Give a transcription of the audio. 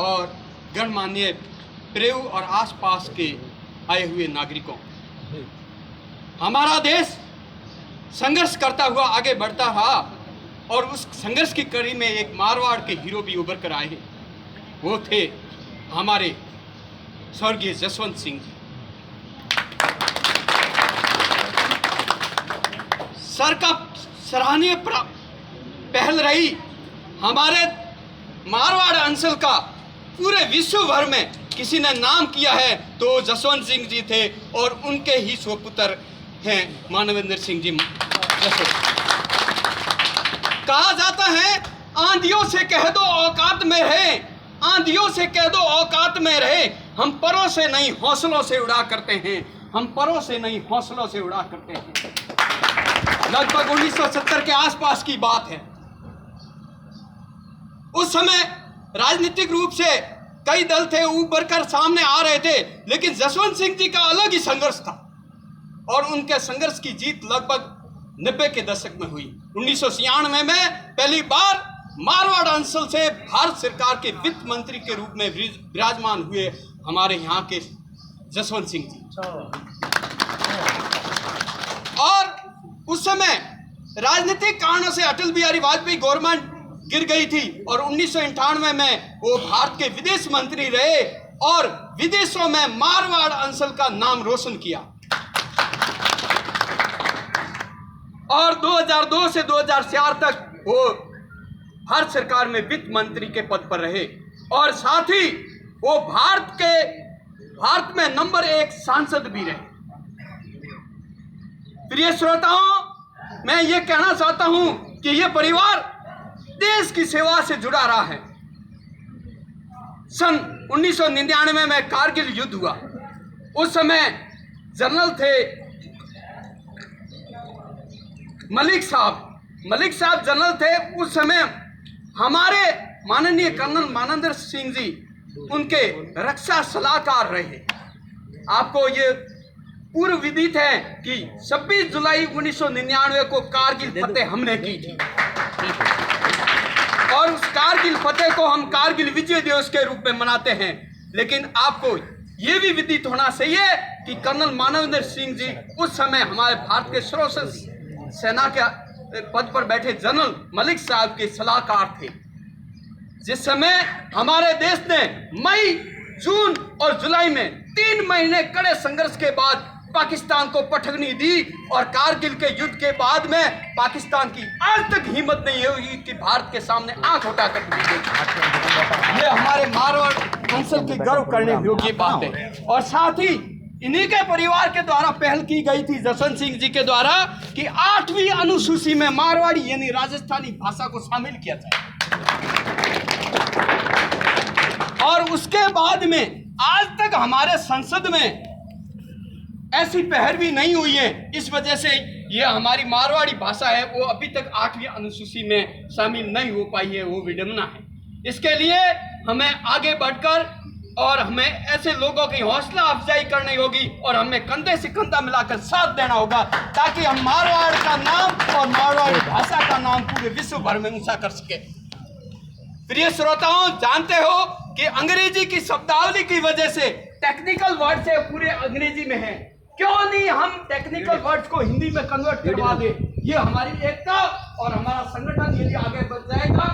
और गणमान्य प्रेऊ और आसपास के आए हुए नागरिकों, हमारा देश संघर्ष करता हुआ आगे बढ़ता रहा और उस संघर्ष की कड़ी में एक मारवाड़ के हीरो भी उभर कर आए। वो थे हमारे स्वर्गीय जसवंत सिंह जी। सर का सराहनीय पहल रही। हमारे मारवाड़ अंचल का पूरे विश्व भर में किसी ने नाम किया है तो जसवंत सिंह जी थे और उनके ही सुपुत्र हैं मानवेंद्र सिंह जी। कहा जाता है आंधियों से कह दो औकात में रहे, आंधियों से कह दो औकात में रहे, हम परों से नहीं हौसलों से उड़ा करते हैं, हम परों से नहीं हौसलों से उड़ा करते हैं। लगभग 1970 के आसपास की बात है। उस समय राजनीतिक रूप से कई दल थे उभर कर सामने आ रहे थे, लेकिन जसवंत सिंह जी का अलग ही संघर्ष था और उनके संघर्ष की जीत लगभग 90 के दशक में हुई। 1996 में पहली बार मारवाड़ अंचल से भारत सरकार के वित्त मंत्री के रूप में विराजमान हुए हमारे यहाँ के जसवंत सिंह जी। और उस समय राजनीतिक कारणों से अटल बिहारी वाजपेयी गवर्नमेंट गिर गई थी और 1998 में वो भारत के विदेश मंत्री रहे और विदेशों में मारवाड़ अंचल का नाम रोशन किया। और 2002 से 2004 तक वो भारत सरकार में वित्त मंत्री के पद पर रहे और साथ ही वो भारत में नंबर 1 सांसद भी रहे। प्रिय श्रोताओं, मैं ये कहना चाहता हूं कि ये परिवार देश की सेवा से जुड़ा रहा है। सन 1999 में कारगिल युद्ध हुआ। उस समय जनरल थे मलिक साहब जनरल थे। उस समय हमारे माननीय कर्नल मानवेंद्र सिंह जी उनके रक्षा सलाहकार रहे। आपको ये पूर्व विदित है कि 26 जुलाई 1999 को कारगिल फतेह हमने की थी और उस कारगिल फतेह को हम कारगिल विजय दिवस के रूप में मनाते हैं। लेकिन आपको ये भी विदित होना चाहिए कि कर्नल मानवेंद्र सिंह जी उस समय हमारे भारत के सर्वश्रेष्ठ सेना के पद पर बैठे जनरल मलिक साहब के सलाहकार थे। जिस समय हमारे देश ने मई, जून और जुलाई में 3 महीने कड़े संघर्ष के बाद पाकिस्तान को पटखनी दी और कारगिल के युद्ध के बाद में पाकिस्तान की आज तक हिम्मत नहीं हुई कि भारत के सामने आंख उठाकर ये हमारे मारवाड़ अंचल की गर्व करने योग्य बात है। और साथ ही इन्हीं के परिवार के द्वारा पहल की गई थी जसवंत सिंह जी के द्वारा कि 8वीं अनुसूची में मारवाड़ी यानी राजस्थानी भाषा को शामिल किया जाए। और उसके बाद में आज तक हमारे संसद में ऐसी पहल भी नहीं हुई है। इस वजह से ये हमारी मारवाड़ी भाषा है वो अभी तक 8वीं अनुसूची में शामिल नहीं हो पाई है, वो विडंबना है। इसके लिए हमें आगे बढ़कर और हमें ऐसे लोगों की हौसला अफजाई करनी होगी और हमें कंधे से कंधा मिलाकर साथ देना होगा ताकि हम मारवाड़ का नाम और मारवाड़ी भाषा का नाम पूरे विश्व भर में ऊंचा कर सके। प्रिय श्रोताओं, जानते हो कि अंग्रेजी की शब्दावली की वजह से टेक्निकल वर्ड से पूरे अंग्रेजी में है, क्यों नहीं हम टेक्निकल वर्ड्स को हिंदी में कन्वर्ट करवा दे। ये हमारी एकता और हमारा संगठन यदि आगे बढ़ जाएगा